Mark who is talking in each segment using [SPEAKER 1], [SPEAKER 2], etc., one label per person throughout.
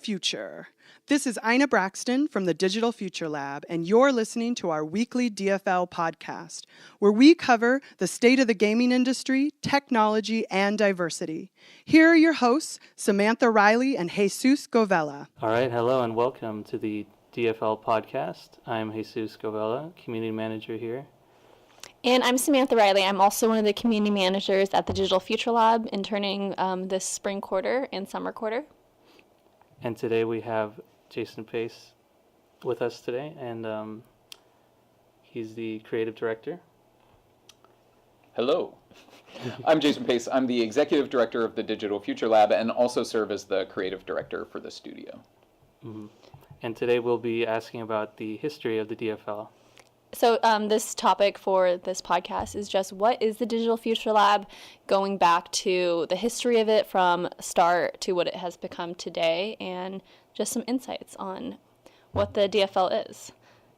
[SPEAKER 1] future. This is Ina Braxton from the Digital Future Lab, and you're listening to our weekly DFL podcast, where we cover the state of the gaming industry, technology, and diversity. Here are your hosts, Samantha, Reilly, and Jesus Govela.
[SPEAKER 2] All right, hello and welcome to the DFL podcast. I'm Jesus Govela, community manager here.
[SPEAKER 3] And I'm Samantha Reilly. I'm also one of the community managers at the Digital Future Lab, interning this spring quarter and summer quarter.
[SPEAKER 2] And today we have Jason Pace with us today, and he's the creative director.
[SPEAKER 4] Hello, I'm Jason Pace. I'm the executive director of the Digital Future Lab and also serve as the creative director for the studio.
[SPEAKER 2] Mm-hmm. And today we'll be asking about the history of the DFL.
[SPEAKER 3] So this topic for this podcast is just what is the Digital Future Lab, going back to the history of it from start to what it has become today, and just some insights on what the DFL is.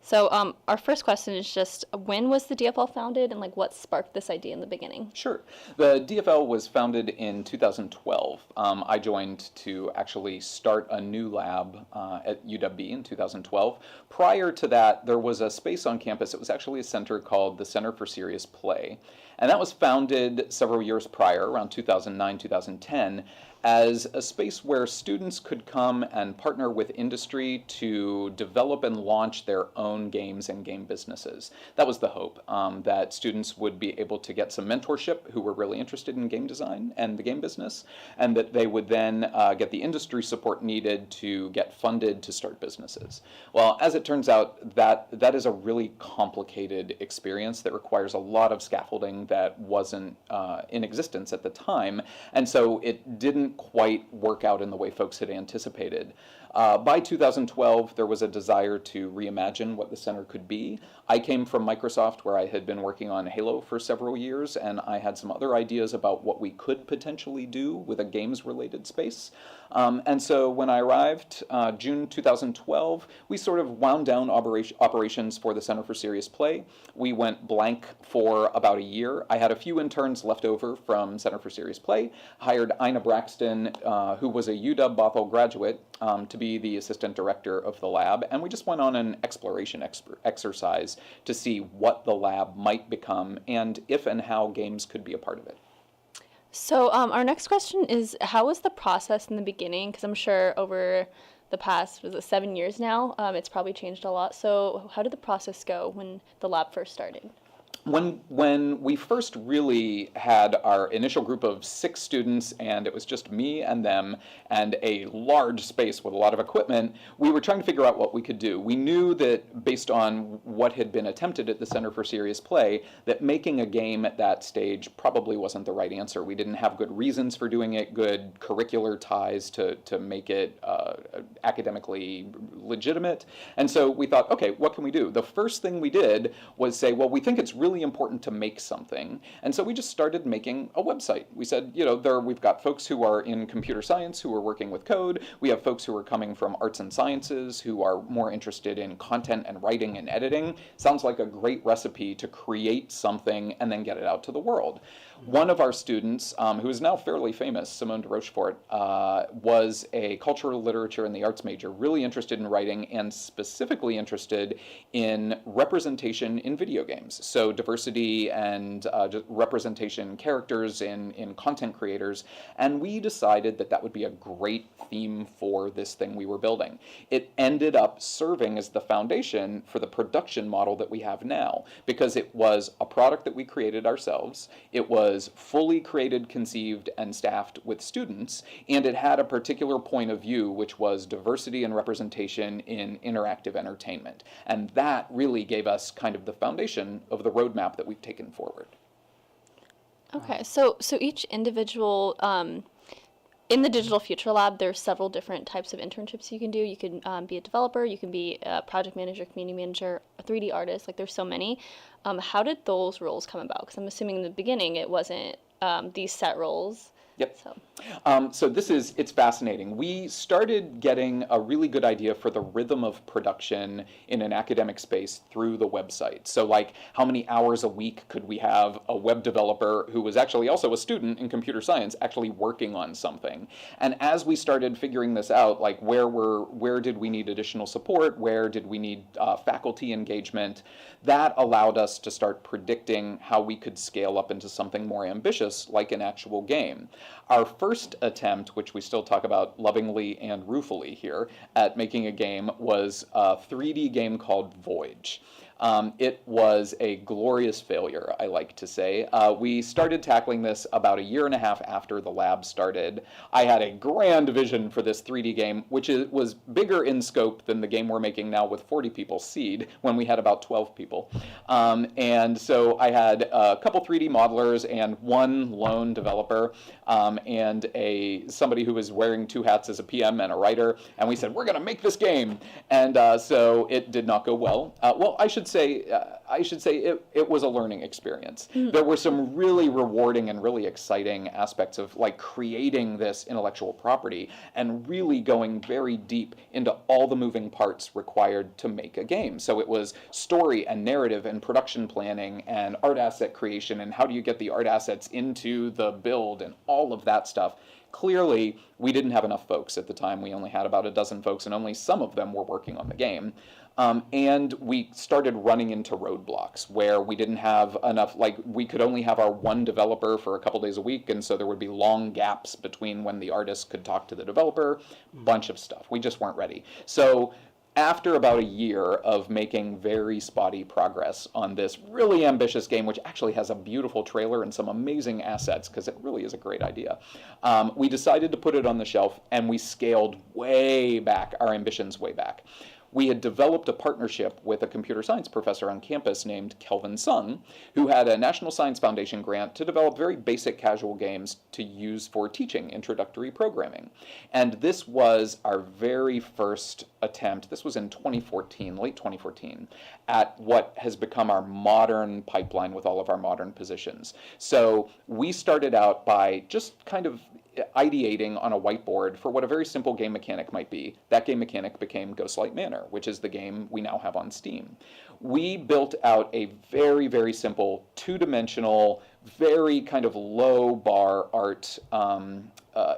[SPEAKER 3] So our first question is just, when was the DFL founded and what sparked this idea in the beginning?
[SPEAKER 4] Sure. The DFL was founded in 2012. I joined to actually start a new lab at UW in 2012. Prior to that, there was a space on campus. It was actually a center called the Center for Serious Play. And that was founded several years prior, around 2009, 2010, as a space where students could come and partner with industry to develop and launch their own games and game businesses. That was the hope, that students would be able to get some mentorship who were really interested in game design and the game business, and that they would then get the industry support needed to get funded to start businesses. Well, as it turns out, that is a really complicated experience that requires a lot of scaffolding that wasn't in existence at the time, and so it didn't quite work out in the way folks had anticipated. By 2012, there was a desire to reimagine what the center could be. I came from Microsoft, where I had been working on Halo for several years, and I had some other ideas about what we could potentially do with a games-related space. And so when I arrived, June 2012, we sort of wound down operations for the Center for Serious Play. We went blank for about a year. I had a few interns left over from Center for Serious Play, hired Ina Braxton, who was a UW Bothell graduate, to be the assistant director of the lab, and we just went on an exploration exercise to see what the lab might become and if and how games could be a part of it.
[SPEAKER 3] So our next question is, how was the process in the beginning? Because I'm sure over the past, 7 years now, it's probably changed a lot. So how did the process go when the lab first started?
[SPEAKER 4] When we first really had our initial group of 6 students, and it was just me and them and a large space with a lot of equipment, we were trying to figure out what we could do. We knew that based on what had been attempted at the Center for Serious Play, that making a game at that stage probably wasn't the right answer. We didn't have good reasons for doing it, good curricular ties to make it academically legitimate. And so we thought, okay, what can we do? The first thing we did was say, well, we think it's really important to make something. And so we just started making a website. We said, we've got folks who are in computer science who are working with code. We have folks who are coming from arts and sciences who are more interested in content and writing and editing. Sounds like a great recipe to create something and then get it out to the world. One of our students, who is now fairly famous, Simone de Rochefort, was a cultural literature and the arts major, really interested in writing and specifically interested in representation in video games. So diversity and just representation characters in content creators. And we decided that would be a great theme for this thing we were building. It ended up serving as the foundation for the production model that we have now, because it was a product that we created ourselves. It was fully created, conceived, and staffed with students, and it had a particular point of view, which was diversity and representation in interactive entertainment. And that really gave us kind of the foundation of the roadmap that we've taken forward.
[SPEAKER 3] Okay, so each individual, in the Digital Future Lab, there's several different types of internships you can do. You can be a developer, you can be a project manager, community manager, a 3D artist, there's so many. How did those roles come about? Because I'm assuming in the beginning it wasn't these set roles.
[SPEAKER 4] Yep.
[SPEAKER 3] So.
[SPEAKER 4] So it's fascinating. We started getting a really good idea for the rhythm of production in an academic space through the website. So like how many hours a week could we have a web developer who was actually also a student in computer science actually working on something? And as we started figuring this out, like where did we need additional support? Where did we need faculty engagement? That allowed us to start predicting how we could scale up into something more ambitious, like an actual game. Our first attempt, which we still talk about lovingly and ruefully here, at making a game was a 3D game called Voyage. It was a glorious failure, I like to say. We started tackling this about a year and a half after the lab started. I had a grand vision for this 3D game, which was bigger in scope than the game we're making now with 40 people seed, when we had about 12 people. And so I had a couple 3D modelers and one lone developer, and somebody who was wearing two hats as a PM and a writer, and we said, we're going to make this game. And so it did not go well. Well, I should say it was a learning experience. There were some really rewarding and really exciting aspects of like creating this intellectual property and really going very deep into all the moving parts required to make a game. So it was story and narrative and production planning and art asset creation and how do you get the art assets into the build and all of that stuff. Clearly, we didn't have enough folks at the time. We only had about a dozen folks, and only some of them were working on the game. And we started running into roadblocks where we didn't have enough, like we could only have our one developer for a couple days a week, and so there would be long gaps between when the artist could talk to the developer, bunch of stuff. We just weren't ready. So after about a year of making very spotty progress on this really ambitious game, which actually has a beautiful trailer and some amazing assets, because it really is a great idea, we decided to put it on the shelf, and we scaled way back, our ambitions way back. We had developed a partnership with a computer science professor on campus named Kelvin Sung, who had a National Science Foundation grant to develop very basic casual games to use for teaching introductory programming. And this was our very first attempt, this was in 2014, late 2014, at what has become our modern pipeline with all of our modern positions. So we started out by just kind of ideating on a whiteboard for what a very simple game mechanic might be. That game mechanic became Ghostlight Manor, which is the game we now have on Steam. We built out a very, very simple, two-dimensional, very kind of low bar art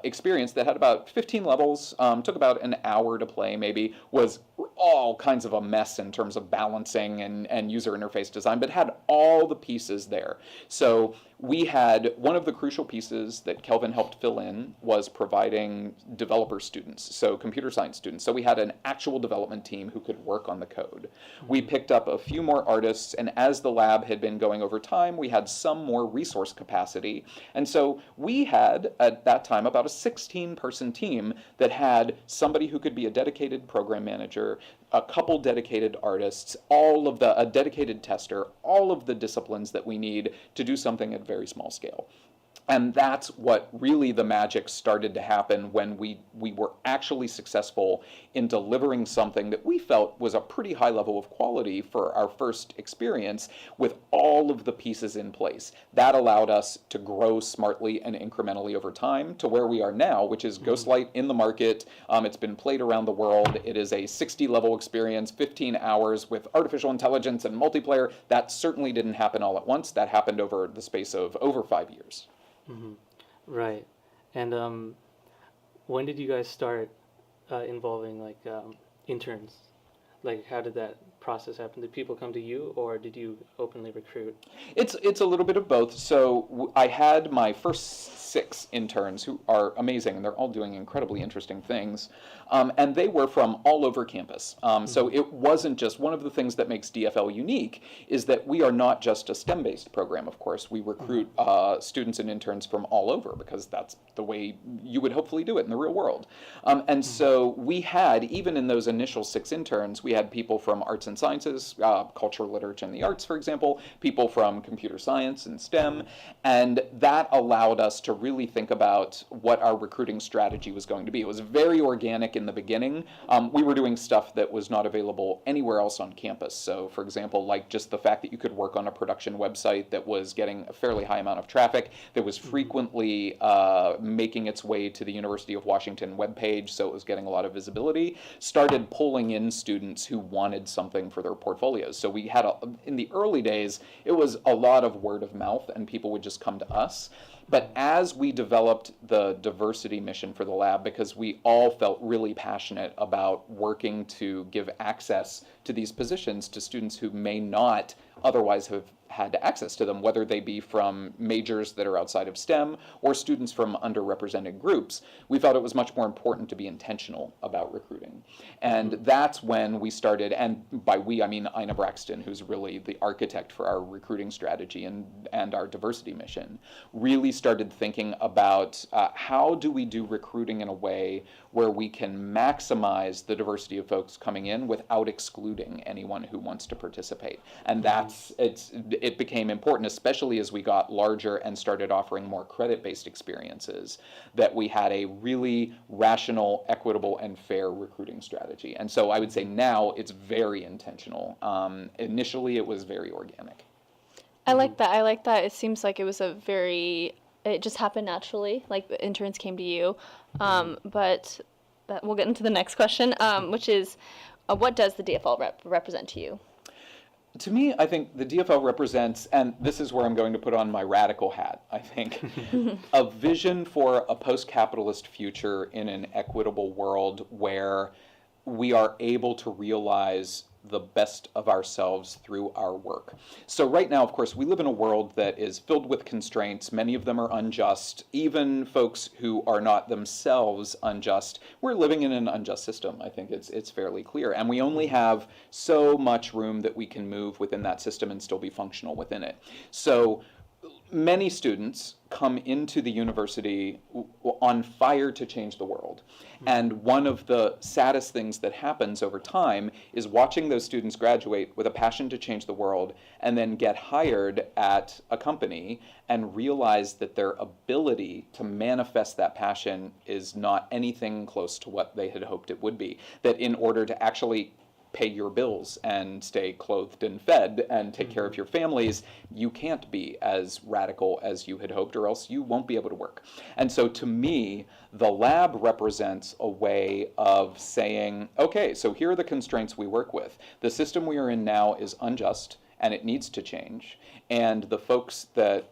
[SPEAKER 4] experience that had about 15 levels, took about an hour to play maybe, was all kinds of a mess in terms of balancing and user interface design, but had all the pieces there. So we had one of the crucial pieces that Kelvin helped fill in was providing developer students, so computer science students. So we had an actual development team who could work on the code. We picked up a few more artists, and as the lab had been going over time, we had some more resource capacity. And so we had, at that time, about a 16-person team that had somebody who could be a dedicated program manager, a couple dedicated artists, a dedicated tester, all of the disciplines that we need to do something at very small scale. And that's what really the magic started to happen when we were actually successful in delivering something that we felt was a pretty high level of quality for our first experience with all of the pieces in place. That allowed us to grow smartly and incrementally over time to where we are now, which is Ghostlight in the market. It's been played around the world. It is a 60-level experience, 15 hours with artificial intelligence and multiplayer. That certainly didn't happen all at once. That happened over the space of over 5 years.
[SPEAKER 2] Mm-hmm. Right. And when did you guys start involving like interns? Like, how did that process happen? Did people come to you, or did you openly recruit?
[SPEAKER 4] It's a little bit of both. So I had my first 6 interns who are amazing, and they're all doing incredibly interesting things. And they were from all over campus. So it wasn't just, one of the things that makes DFL unique is that we are not just a STEM-based program, of course. We recruit students and interns from all over because that's the way you would hopefully do it in the real world. And so we had, even in those initial 6 interns, we had people from arts and and sciences, culture, literature, and the arts, for example, people from computer science and STEM, and that allowed us to really think about what our recruiting strategy was going to be. It was very organic in the beginning. We were doing stuff that was not available anywhere else on campus. So, for example, like just the fact that you could work on a production website that was getting a fairly high amount of traffic, that was frequently making its way to the University of Washington webpage, so it was getting a lot of visibility, started pulling in students who wanted something for their portfolios. So we had, in the early days, it was a lot of word of mouth, and people would just come to us. But as we developed the diversity mission for the lab, because we all felt really passionate about working to give access to these positions to students who may not otherwise have had access to them, whether they be from majors that are outside of STEM or students from underrepresented groups, we felt it was much more important to be intentional about recruiting. And that's when we started, and by we I mean Ina Braxton, who's really the architect for our recruiting strategy and our diversity mission, really started thinking about how do we do recruiting in a way where we can maximize the diversity of folks coming in without excluding anyone who wants to participate. And it became important, especially as we got larger and started offering more credit-based experiences, that we had a really rational, equitable, and fair recruiting strategy. And so I would say now it's very intentional. Initially, it was very organic.
[SPEAKER 3] I like that. I like that. It seems like it was it just happened naturally, like the interns came to you. But we'll get into the next question, which is, what does the DFL represent to you?
[SPEAKER 4] To me, I think the DFL represents, and this is where I'm going to put on my radical hat, I think, a vision for a post-capitalist future in an equitable world where we are able to realize the best of ourselves through our work. So right now, of course, we live in a world that is filled with constraints. Many of them are unjust. Even folks who are not themselves unjust, we're living in an unjust system. I think it's fairly clear. And we only have so much room that we can move within that system and still be functional within it. So many students come into the university on fire to change the world. And one of the saddest things that happens over time is watching those students graduate with a passion to change the world and then get hired at a company and realize that their ability to manifest that passion is not anything close to what they had hoped it would be. That in order to actually pay your bills and stay clothed and fed and take care of your families, you can't be as radical as you had hoped, or else you won't be able to work. And so to me, the lab represents a way of saying, okay, so here are the constraints we work with. The system we are in now is unjust and it needs to change. And the folks that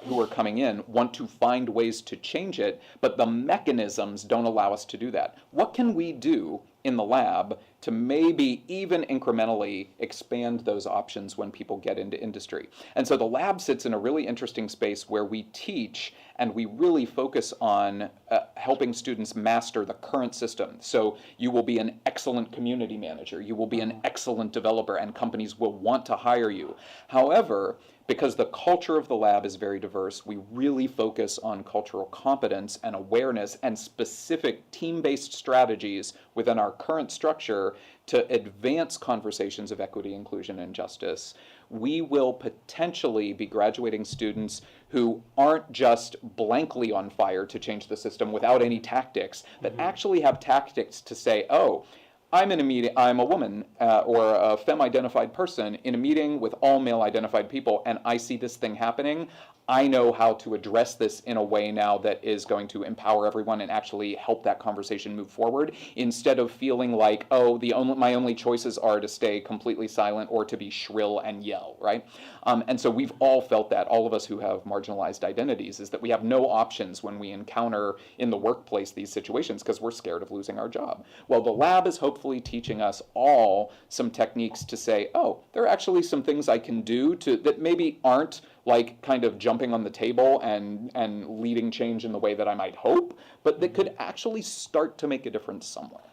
[SPEAKER 4] who are coming in want to find ways to change it, but the mechanisms don't allow us to do that. What can we do in the lab to maybe even incrementally expand those options when people get into industry? And so the lab sits in a really interesting space where we teach and we really focus on helping students master the current system. So you will be an excellent community manager, you will be an excellent developer, and companies will want to hire you. However, because the culture of the lab is very diverse, we really focus on cultural competence and awareness and specific team-based strategies within our current structure to advance conversations of equity, inclusion, and justice. We will potentially be graduating students who aren't just blankly on fire to change the system without any tactics, but actually have tactics to say, oh, I'm in a meeting, I'm a woman or a femme-identified person in a meeting with all male-identified people, and I see this thing happening. I know how to address this in a way now that is going to empower everyone and actually help that conversation move forward, instead of feeling like, oh, my only choices are to stay completely silent or to be shrill and yell, right? And so we've all felt that, all of us who have marginalized identities, is that we have no options when we encounter in the workplace these situations because we're scared of losing our job. Well, the lab is hopefully teaching us all some techniques to say, oh, there are actually some things I can do that maybe aren't like kind of jumping on the table and leading change in the way that I might hope, but that could actually start to make a difference somewhere.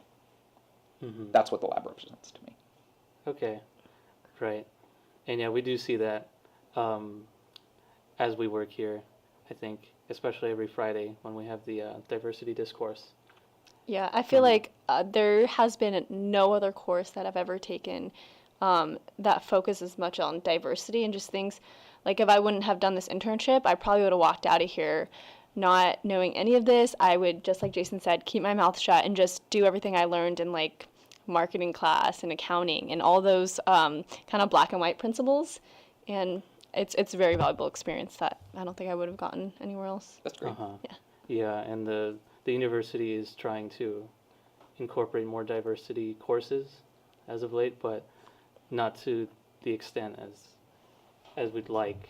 [SPEAKER 4] That's what the lab represents to me.
[SPEAKER 2] Okay, right. And yeah, we do see that as we work here, I think, especially every Friday when we have the diversity discourse.
[SPEAKER 3] Yeah, I feel like there has been no other course that I've ever taken that focus as much on diversity and just things. Like, if I wouldn't have done this internship, I probably would have walked out of here not knowing any of this. I would, just like Jason said, keep my mouth shut and just do everything I learned in, like, marketing class and accounting and all those kind of black and white principles. And it's a very valuable experience that I don't think I would have gotten anywhere else.
[SPEAKER 4] That's great.
[SPEAKER 3] Yeah.
[SPEAKER 2] Yeah, and the university is trying to incorporate more diversity courses as of late, but not to the extent as we'd like,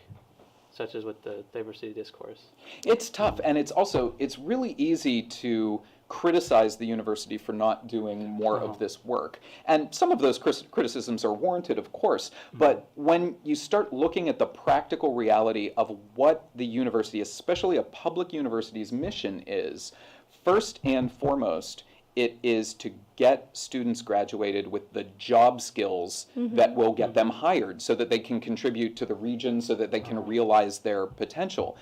[SPEAKER 2] such as with the diversity discourse.
[SPEAKER 4] It's tough, and it's really easy to criticize the university for not doing more of this work. And some of those criticisms are warranted, of course, but when you start looking at the practical reality of what the university, especially a public university's mission is, first and foremost, it is to get students graduated with the job skills that will get them hired so that they can contribute to the region, so that they can realize their potential.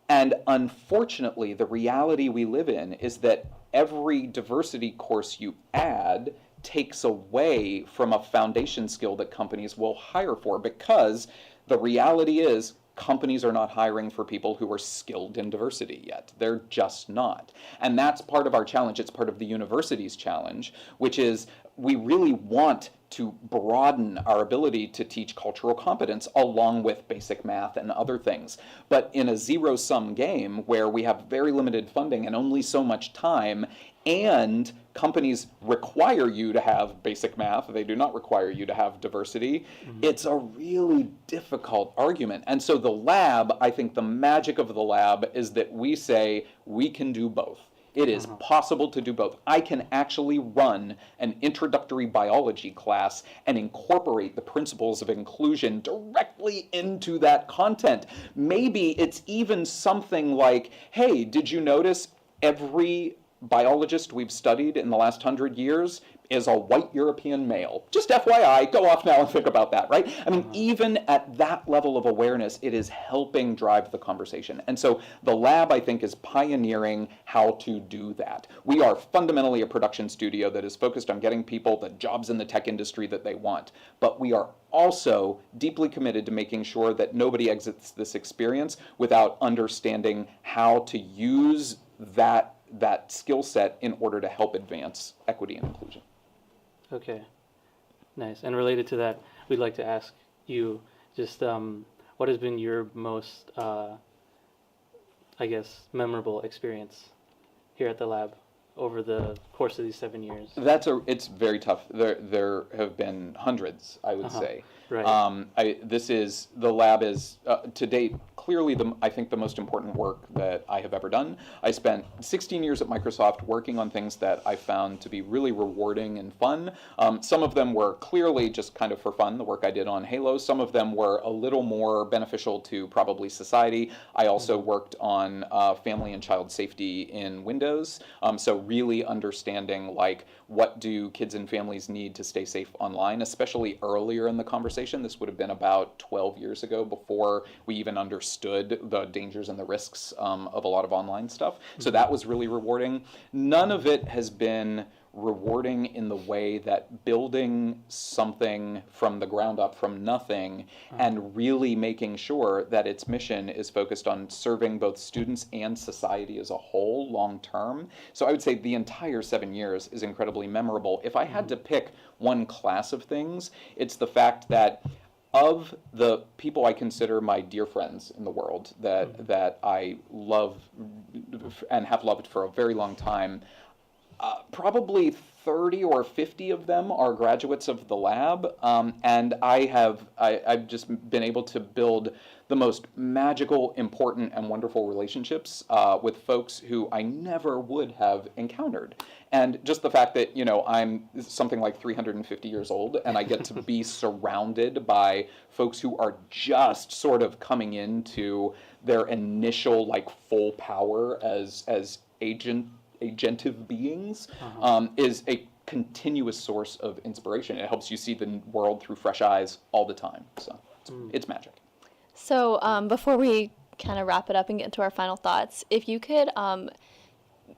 [SPEAKER 4] And unfortunately, the reality we live in is that every diversity course you add takes away from a foundation skill that companies will hire for, because the reality is companies are not hiring for people who are skilled in diversity yet. They're just not. And that's part of our challenge. It's part of the university's challenge, which is we really want to broaden our ability to teach cultural competence along with basic math and other things. But in a zero-sum game where we have very limited funding and only so much time, and companies require you to have basic math, they do not require you to have diversity, it's a really difficult argument. And so the lab, I think the magic of the lab is that we say we can do both. It is possible to do both. I can actually run an introductory biology class and incorporate the principles of inclusion directly into that content. Maybe it's even something like, hey, did you notice every biologist we've studied in the last 100 years is a white European male? Just FYI, go off now and think about that, right? I mean, even at that level of awareness, it is helping drive the conversation. And so the lab, I think, is pioneering how to do that. We are fundamentally a production studio that is focused on getting people the jobs in the tech industry that they want. But we are also deeply committed to making sure that nobody exits this experience without understanding how to use that skill set in order to help advance equity and inclusion.
[SPEAKER 2] Okay, nice. And related to that, we'd like to ask you just what has been your most, I guess, memorable experience here at the lab over the course of these 7 years?
[SPEAKER 4] It's very tough. There have been hundreds, I would say.
[SPEAKER 2] Right.
[SPEAKER 4] The lab is to date clearly I think the most important work that I have ever done. I spent 16 years at Microsoft working on things that I found to be really rewarding and fun. Some of them were clearly just kind of for fun, the work I did on Halo. Some of them were a little more beneficial to probably society. I also worked on family and child safety in Windows. So really understanding, like, what do kids and families need to stay safe online, especially earlier in the conversation. This would have been about 12 years ago, before we even understood the dangers and the risks of a lot of online stuff. So that was really rewarding. None of it has been rewarding in the way that building something from the ground up, from nothing, and really making sure that its mission is focused on serving both students and society as a whole long term. So I would say the entire 7 years is incredibly memorable. If I had to pick one class of things, it's the fact that of the people I consider my dear friends in the world, that I love and have loved for a very long time, probably 30 or 50 of them are graduates of the lab, and I've just been able to build the most magical, important, and wonderful relationships with folks who I never would have encountered. And just the fact that, I'm something like 350 years old, and I get to be surrounded by folks who are just sort of coming into their initial, like, full power as agentive beings, is a continuous source of inspiration. It helps you see the world through fresh eyes all the time. So it's magic.
[SPEAKER 3] So before we kind of wrap it up and get into our final thoughts, if you could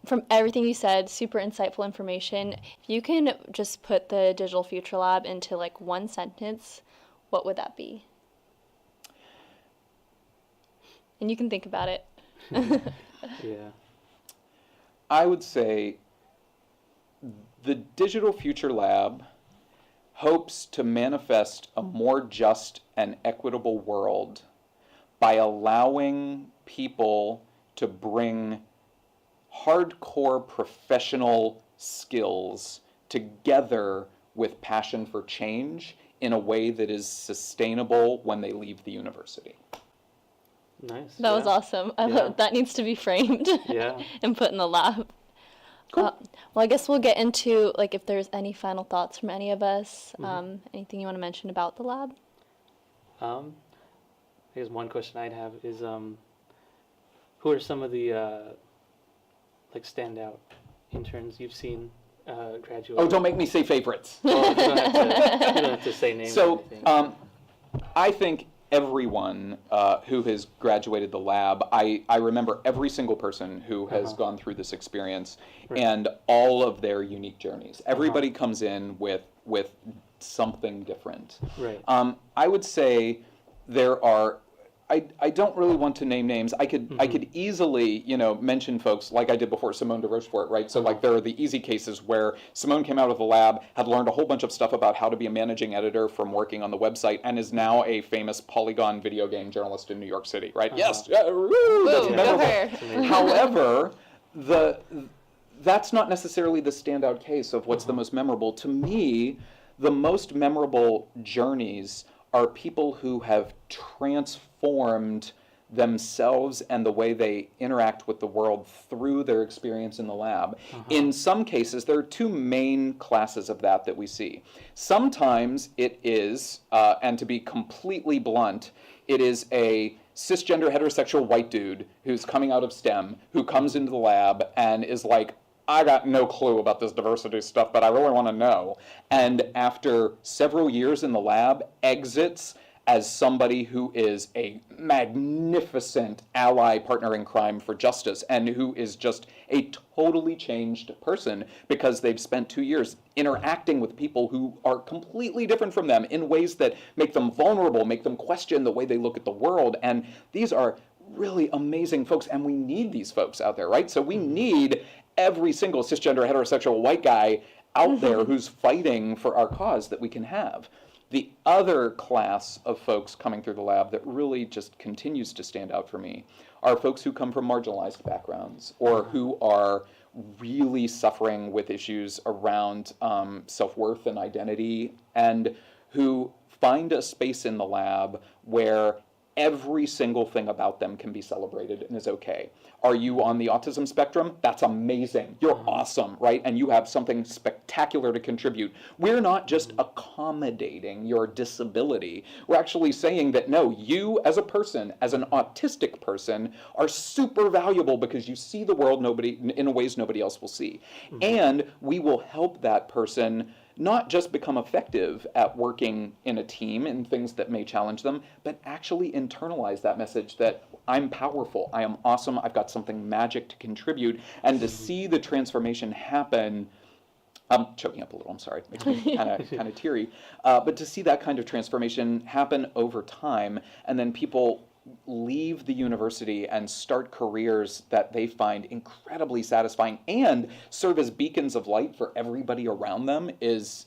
[SPEAKER 3] from everything you said, super insightful information. If you can just put the Digital Future Lab into like one sentence, what would that be? And you can think about it.
[SPEAKER 2] Yeah.
[SPEAKER 4] I would say the Digital Future Lab hopes to manifest a more just and equitable world by allowing people to bring hardcore professional skills together with passion for change in a way that is sustainable when they leave the university.
[SPEAKER 2] Nice.
[SPEAKER 3] That was awesome. That needs to be framed and put in the lab.
[SPEAKER 4] Cool.
[SPEAKER 3] Well, I guess we'll get into like if there's any final thoughts from any of us. Anything you want to mention about the lab?
[SPEAKER 2] I guess one question I'd have is, who are some of the like standout interns you've seen graduate?
[SPEAKER 4] Oh, don't make me say favorites.
[SPEAKER 2] Well, you don't have to say names.
[SPEAKER 4] So,
[SPEAKER 2] or anything.
[SPEAKER 4] I think everyone who has graduated the lab, I remember every single person who has gone through this experience and all of their unique journeys. Everybody comes in with something different.
[SPEAKER 2] Right.
[SPEAKER 4] I would say there are. I don't really want to name names. I could easily, mention folks like I did before, Simone de Rochefort, right? So like there are the easy cases where Simone came out of the lab, had learned a whole bunch of stuff about how to be a managing editor from working on the website, and is now a famous Polygon video game journalist in New York City, right? Yes, that's memorable. However, that's not necessarily the standout case of what's the most memorable. To me, the most memorable journeys are people who have transformed themselves and the way they interact with the world through their experience in the lab. In some cases, there are two main classes of that we see. Sometimes it is, and to be completely blunt, it is a cisgender heterosexual white dude who's coming out of STEM, who comes into the lab and is like, I got no clue about this diversity stuff, but I really want to know. And after several years in the lab, exits as somebody who is a magnificent ally partner in crime for justice and who is just a totally changed person because they've spent 2 years interacting with people who are completely different from them in ways that make them vulnerable, make them question the way they look at the world. And these are really amazing folks, and we need these folks out there, right? So we need every single cisgender heterosexual white guy out there who's fighting for our cause that we can have. The other class of folks coming through the lab that really just continues to stand out for me are folks who come from marginalized backgrounds or who are really suffering with issues around self-worth and identity, and who find a space in the lab where every single thing about them can be celebrated and is okay. Are you on the autism spectrum? That's amazing. You're awesome, right? And you have something spectacular to contribute. We're not just accommodating your disability. We're actually saying that, no, you as a person, as an autistic person, are super valuable because you see the world in ways nobody else will see. And we will help that person not just become effective at working in a team in things that may challenge them, but actually internalize that message that I'm powerful, I am awesome, I've got something magic to contribute, and to see the transformation happen. I'm choking up a little, I'm sorry, makes me kind of teary. But to see that kind of transformation happen over time, and then people leave the university and start careers that they find incredibly satisfying and serve as beacons of light for everybody around them, it's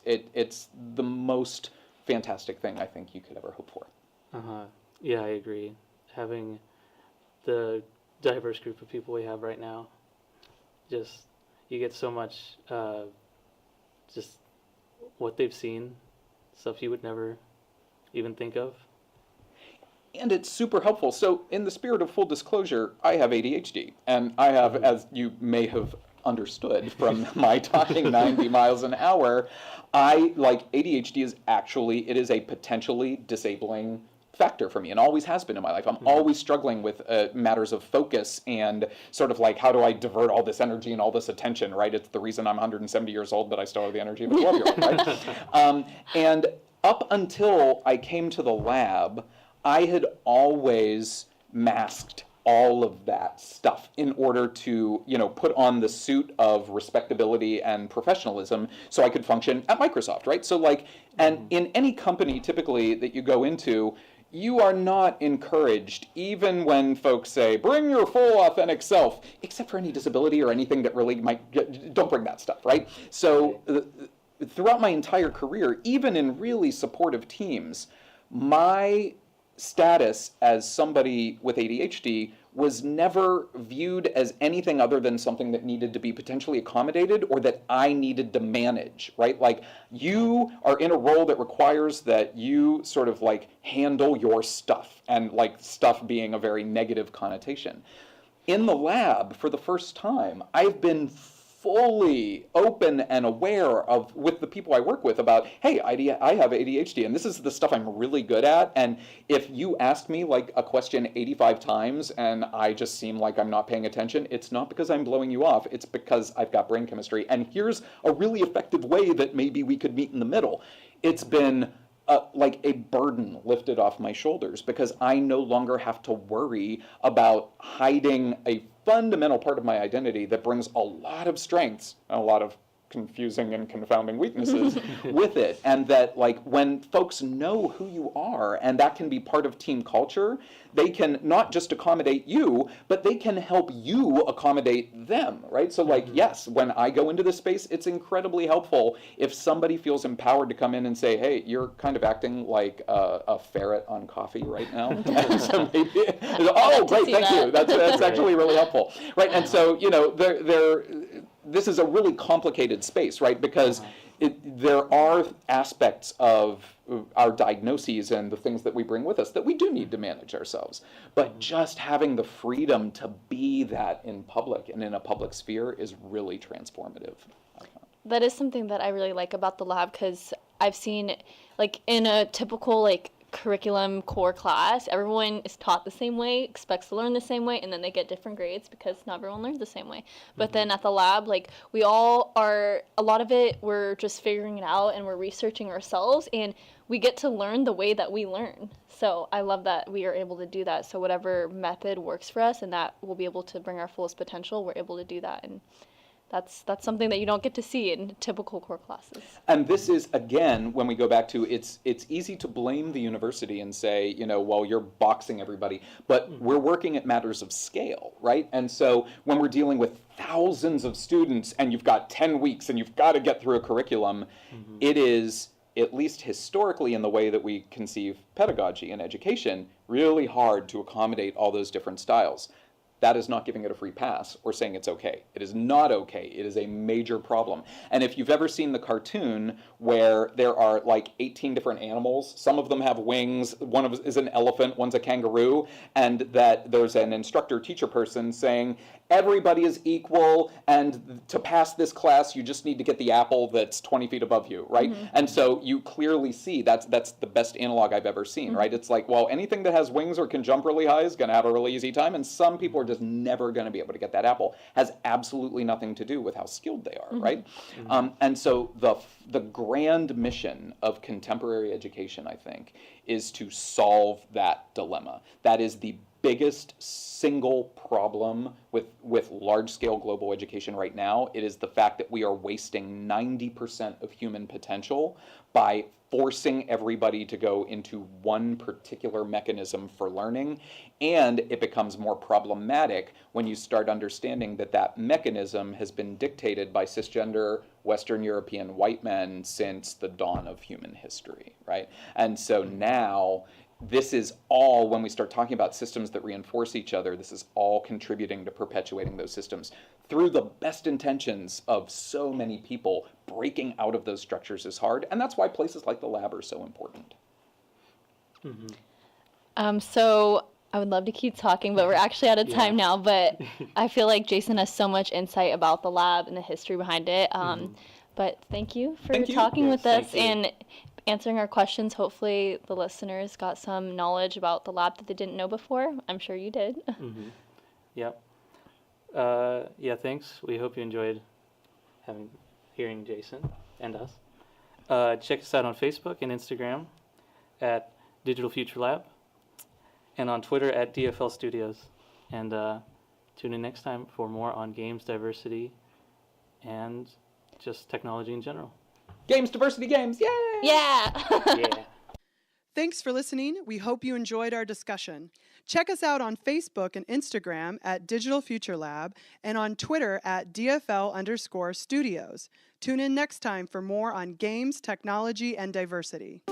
[SPEAKER 4] the most fantastic thing I think you could ever hope for.
[SPEAKER 2] Yeah, I agree. Having the diverse group of people we have right now, just you get so much just what they've seen, stuff you would never even think of.
[SPEAKER 4] And it's super helpful. So in the spirit of full disclosure, I have ADHD. And I have, as you may have understood from my talking 90 miles an hour, ADHD is actually, it is a potentially disabling factor for me and always has been in my life. I'm always struggling with matters of focus and sort of like, how do I divert all this energy and all this attention, right? It's the reason I'm 170 years old, but I still have the energy of a 12-year-old, right? And up until I came to the lab, I had always masked all of that stuff in order to, put on the suit of respectability and professionalism so I could function at Microsoft, right? So and in any company typically that you go into, you are not encouraged, even when folks say, bring your full authentic self, except for any disability or anything that really don't bring that stuff, right? So throughout my entire career, even in really supportive teams, my status as somebody with ADHD was never viewed as anything other than something that needed to be potentially accommodated or that I needed to manage, right? Like, you are in a role that requires that you sort of handle your stuff, and stuff being a very negative connotation. In the lab, for the first time, I've been fully open and aware of, with the people I work with, about, hey, I have ADHD and this is the stuff I'm really good at, and if you ask me a question 85 times and I just seem like I'm not paying attention, it's not because I'm blowing you off, it's because I've got brain chemistry, and here's a really effective way that maybe we could meet in the middle. It's been a burden lifted off my shoulders, because I no longer have to worry about hiding a fundamental part of my identity that brings a lot of strengths and a lot of confusing and confounding weaknesses with it. And that when folks know who you are, and that can be part of team culture, they can not just accommodate you, but they can help you accommodate them, right? So yes, when I go into this space, it's incredibly helpful if somebody feels empowered to come in and say, hey, you're kind of acting like a ferret on coffee right now. And so maybe, oh, great, thank you. That's actually really helpful, right? And so, this is a really complicated space, right? Because there are aspects of our diagnoses and the things that we bring with us that we do need to manage ourselves. But just having the freedom to be that in public and in a public sphere is really transformative.
[SPEAKER 3] That is something that I really like about the lab, because I've seen, in a typical, curriculum core class, everyone is taught the same way, expects to learn the same way, and then they get different grades because not everyone learns the same way. But then at the lab, we all are, a lot of it, we're just figuring it out and we're researching ourselves, and we get to learn the way that we learn. So I love that we are able to do that. So whatever method works for us and that we'll be able to bring our fullest potential, we're able to do that. And that's something that you don't get to see in typical core classes.
[SPEAKER 4] And this is, again, when we go back to, it's easy to blame the university and say, well, you're boxing everybody, but we're working at matters of scale, right? And so when we're dealing with thousands of students and you've got 10 weeks and you've got to get through a curriculum, it is, at least historically in the way that we conceive pedagogy and education, really hard to accommodate all those different styles. That is not giving it a free pass or saying it's okay. It is not okay. It is a major problem. And if you've ever seen the cartoon where there are 18 different animals, some of them have wings, one is an elephant, one's a kangaroo, and that there's an instructor-teacher person saying, everybody is equal, and to pass this class, you just need to get the apple that's 20 feet above you, right? And so you clearly see that's the best analog I've ever seen, right? It's well, anything that has wings or can jump really high is going to have a really easy time, and some people are just never going to be able to get that apple. Has absolutely nothing to do with how skilled they are, right? And so the grand mission of contemporary education, I think, is to solve that dilemma. That is the biggest single problem with large-scale global education right now. It is the fact that we are wasting 90% of human potential by forcing everybody to go into one particular mechanism for learning, and it becomes more problematic when you start understanding that that mechanism has been dictated by cisgender Western European white men since the dawn of human history, right? And so now, this is all, when we start talking about systems that reinforce each other, this is all contributing to perpetuating those systems through the best intentions of so many people. Breaking out of those structures is hard, and that's why places like the lab are so important.
[SPEAKER 3] So I would love to keep talking, but we're actually out of time now. But I feel like Jason has so much insight about the lab and the history behind it. But thank you for talking with us and answering our questions. Hopefully the listeners got some knowledge about the lab that they didn't know before. I'm sure you did.
[SPEAKER 2] Yep. Thanks. We hope you enjoyed hearing Jason and us. Check us out on Facebook and Instagram at Digital Future Lab, and on Twitter at DFL Studios. And tune in next time for more on games, diversity, and just technology in general.
[SPEAKER 4] Games, diversity, games, yay!
[SPEAKER 3] Yeah.
[SPEAKER 2] Yeah.
[SPEAKER 1] Thanks for listening. We hope you enjoyed our discussion. Check us out on Facebook and Instagram at Digital Future Lab and on Twitter at DFL_studios. Tune in next time for more on games, technology, and diversity.